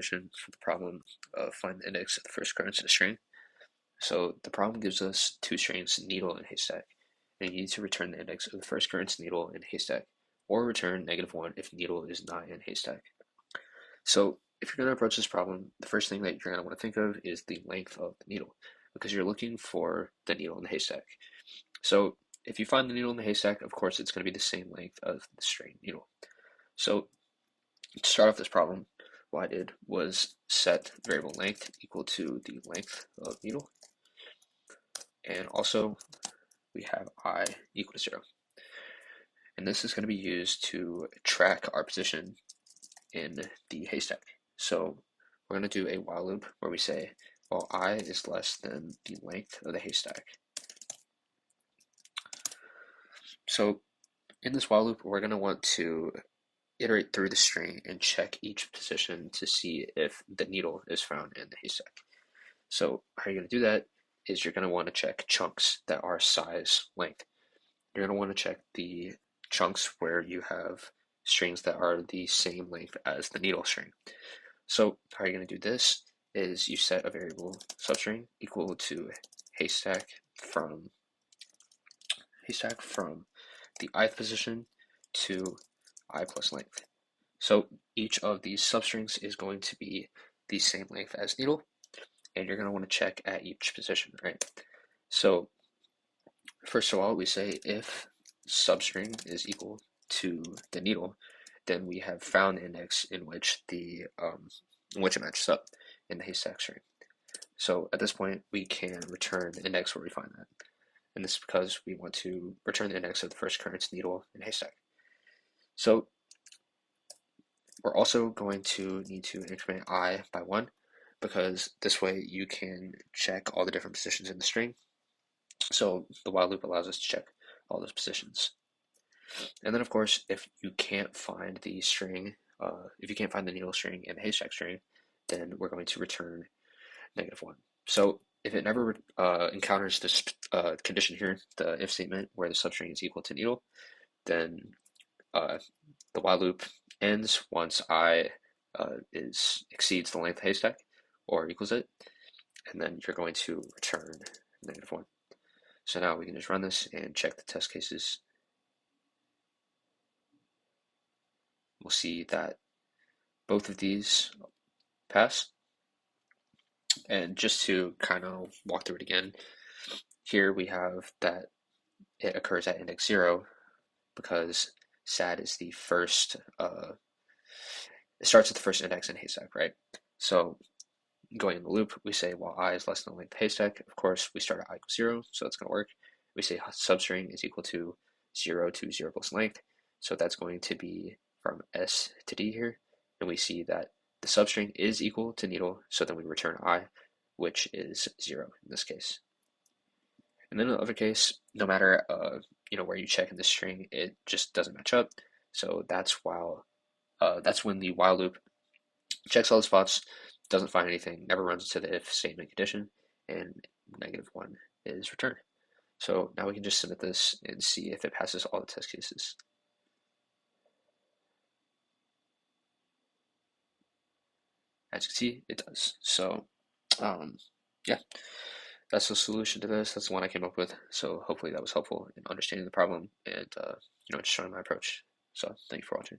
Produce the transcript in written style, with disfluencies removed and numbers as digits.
for the problem of find the index of the first occurrence in a string. So the problem gives us two strings, needle and haystack, and you need to return the index of the first occurrence needle and haystack, or return -1 if needle is not in haystack. So if you're going to approach this problem, the first thing that you're going to want to think of is the length of the needle, because you're looking for the needle in the haystack. So if you find the needle in the haystack, of course it's going to be the same length of the string needle. So to start off this problem, what I did was set variable length equal to the length of needle, and also we have I equal to 0. And this is going to be used to track our position in the haystack. So we're going to do a while loop where we say, well, I is less than the length of the haystack. So in this while loop, we're going to want to iterate through the string and check each position to see if the needle is found in the haystack. So how you're going to do that is you're going to want to check chunks that are size length. You're going to want to check the chunks where you have strings that are the same length as the needle string. So how you're going to do this is you set a variable substring equal to haystack from the ith position to I plus length. So each of these substrings is going to be the same length as needle, and you're going to want to check at each position, right? So first of all, we say if substring is equal to the needle, then we have found the index in which it matches up in the haystack string. So at this point, we can return the index where we find that. And this is because we want to return the index of the first occurrence needle in haystack. So we're also going to need to increment I by 1, because this way you can check all the different positions in the string. So the while loop allows us to check all those positions. And then of course, if you can't find the string, if you can't find the needle string and the haystack string, then we're going to return -1. So if it never encounters this condition here, the if statement where the substring is equal to needle, then the while loop ends once I exceeds the length of haystack or equals it, and then you're going to return -1. So now we can just run this and check the test cases. We'll see that both of these pass. And just to kind of walk through it again, here we have that it occurs at index 0 because sad is the first, it starts at the first index in haystack, right? So going in the loop, we say while I is less than the length of haystack, of course, we start at I equals 0, so that's going to work. We say substring is equal to 0 to 0 plus length, so that's going to be from S to D here, and we see that the substring is equal to needle, so then we return I, which is 0 in this case. And then in the other case, no matter where you check in the string, it just doesn't match up. So that's when the while loop checks all the spots, doesn't find anything, never runs to the if statement condition, and -1 is returned. So now we can just submit this and see if it passes all the test cases. As you can see, it does. So yeah, that's the solution to this. That's the one I came up with. So hopefully that was helpful in understanding the problem and just showing my approach. So thank you for watching.